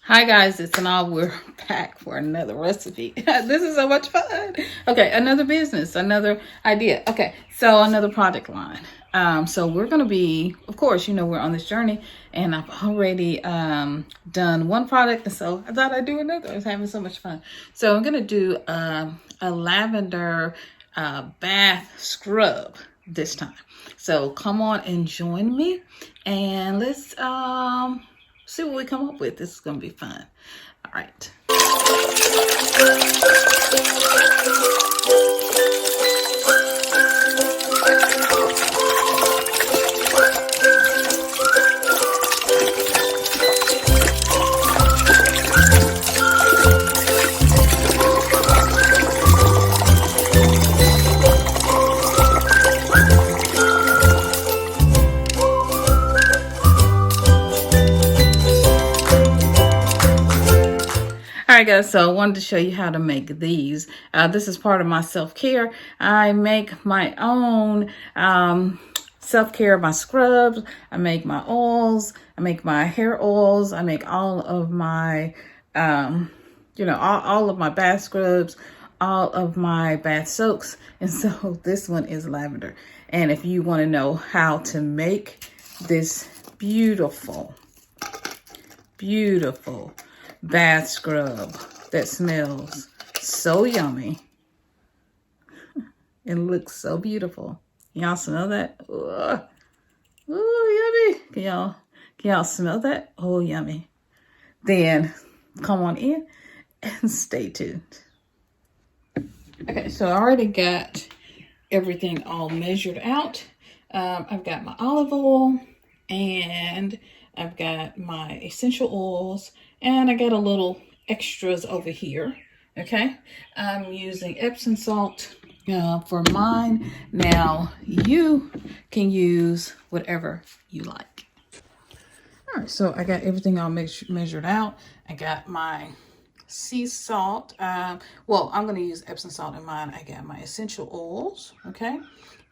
Hi guys, it's SYNOLVE. We're back for another recipe. This is so much fun. Okay, another business, another idea. Okay, so another product line. So we're gonna be, of course, you know, we're on this journey, and I've already done one product, and so I thought I'd do another. I was having so much fun. So I'm gonna do a lavender bath scrub this time. So come on and join me, and let's see what we come up with. This is going to be fun. All right. All right, guys, so I wanted to show you how to make these. This is part of my self-care. I make my own self-care, my scrubs. I make my oils. I make my hair oils. I make all of my, all of my bath scrubs, all of my bath soaks. And so this one is lavender. And if you want to know how to make this beautiful bath scrub that smells so yummy and looks so beautiful. Y'all smell that? Ooh, yummy. Can y'all smell that? Oh, yummy. Then come on in and stay tuned. Okay, so I already got everything all measured out. I've got my olive oil, and I've got my essential oils, and I got a little extras over here. Okay, I'm using Epsom salt for mine. Now you can use whatever you like. All right, so I got everything all measured out. I got my sea salt. Well, I'm going to use Epsom salt in mine. I got my essential oils. Okay.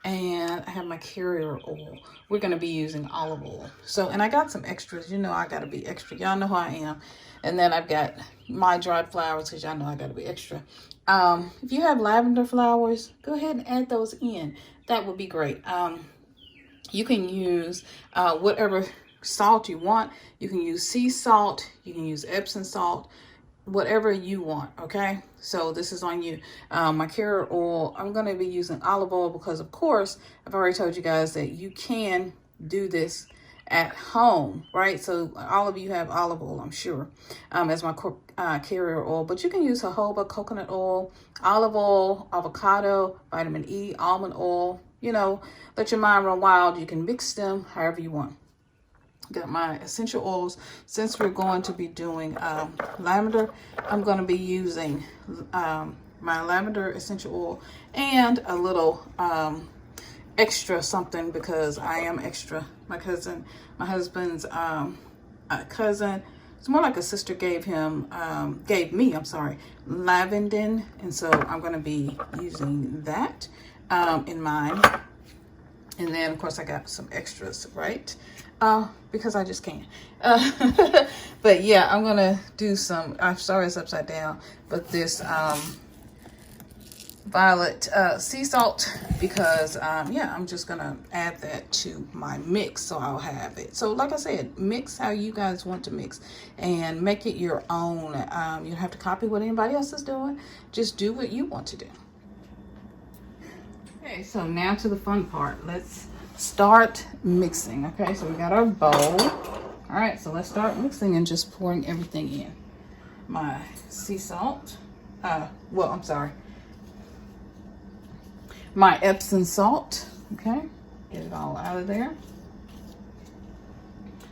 And I have my carrier oil. We're going to be using olive oil. So, and I got some extras. You know, I got to be extra. Y'all know who I am. And then I've got my dried flowers, because y'all know I got to be extra. If you have lavender flowers, go ahead and add those in. That would be great. You can use whatever salt you want. You can use sea salt. You can use Epsom salt. Whatever you want. Okay, so this is on you. My carrot oil, I'm going to be using olive oil because, of course, I've already told you guys that you can do this at home, right? So all of you have olive oil, I'm sure, as my carrier oil, but you can use jojoba, coconut oil, olive oil, avocado, vitamin E, almond oil. You know, let your mind run wild. You can mix them however you want. Got my essential oils. Since we're going to be doing lavender, I'm going to be using my lavender essential oil and a little extra something, because I am extra. My husband's cousin, it's more like a sister, gave me, lavender, and so I'm going to be using that in mine. And then, of course, I got some extras, right? Because I just can. But yeah, I'm going to do some, I'm sorry it's upside down, but this violet sea salt, because, yeah, I'm just going to add that to my mix, so I'll have it. So like I said, mix how you guys want to mix and make it your own. You don't have to copy what anybody else is doing. Just do what you want to do. Okay, so now to the fun part. Let's start mixing. Okay, so we got our bowl. All right, so let's start mixing and just pouring everything in. My sea salt. My Epsom salt. Okay, get it all out of there.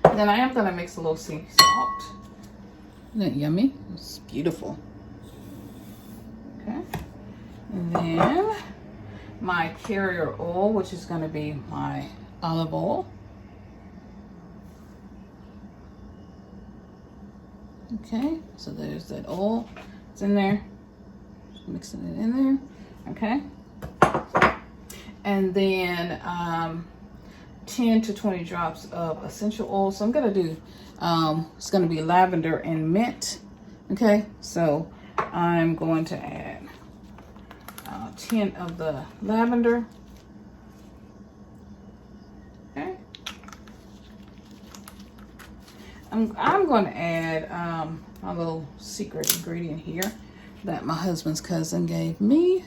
And then I am going to mix a little sea salt. Isn't that yummy? It's beautiful. Okay, and then my carrier oil, which is going to be my olive oil. Okay, so there's that oil. It's in there. Just mixing it in there. Okay. And then 10 to 20 drops of essential oil. So I'm gonna do, it's gonna be lavender and mint. Okay, so I'm going to add 10 of the lavender. Okay. I'm going to add a little secret ingredient here that my husband's cousin gave me.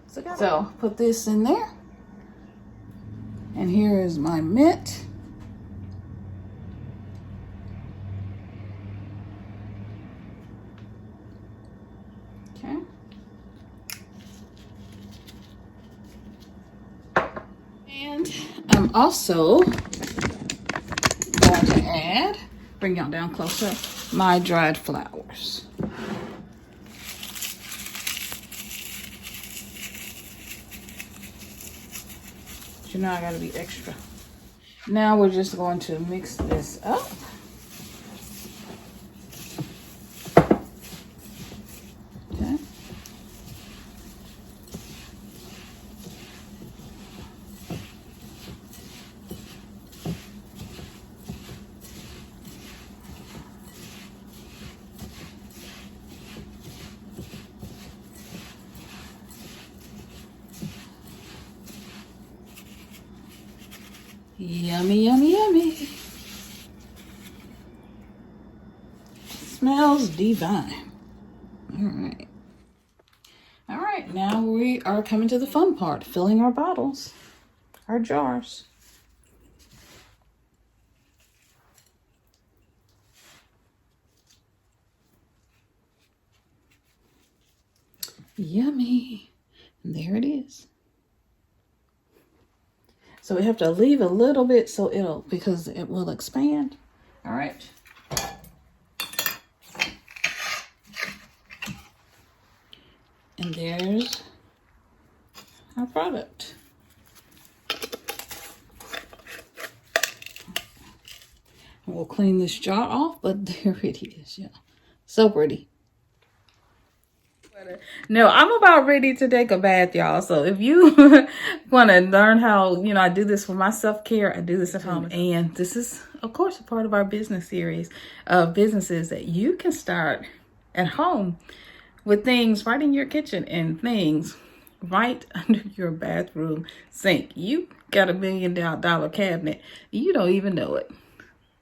So put this in there. And here is my mint. Okay. And I'm also going to add, bring y'all down closer, my dried flowers. But you know I gotta be extra. Now we're just going to mix this up. Okay. Yummy, yummy, yummy. Smells divine. All right, now we are coming to the fun part, filling our bottles, our jars. Yummy. And there it is. So we have to leave a little bit because it will expand. All right. And there's our product. We'll clean this jar off, but there it is. Yeah, so pretty. No, I'm about ready to take a bath, y'all. So if you want to learn how, I do this for my self-care, I do this at home. And this is, of course, a part of our business series of businesses that you can start at home with things right in your kitchen and things right under your bathroom sink. You got $1 million cabinet. You don't even know it.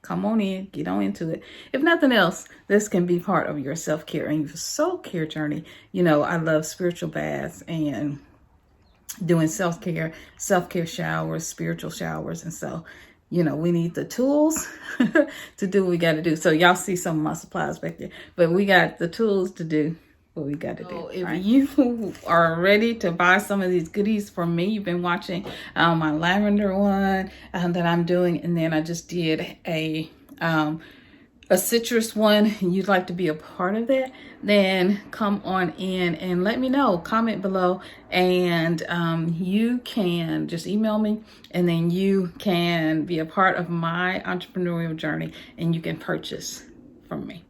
Come on in, get on into it. If nothing else, this can be part of your self-care and your soul-care journey. I love spiritual baths and doing self-care showers, spiritual showers. And so, we need the tools to do what we got to do. So y'all see some of my supplies back there, but we got the tools to do what we got to do. If you are ready to buy some of these goodies from me, you've been watching my lavender one that I'm doing, and then I just did a citrus one, and you'd like to be a part of that, then come on in and let me know. Comment below, and you can just email me, and then you can be a part of my entrepreneurial journey, and you can purchase from me.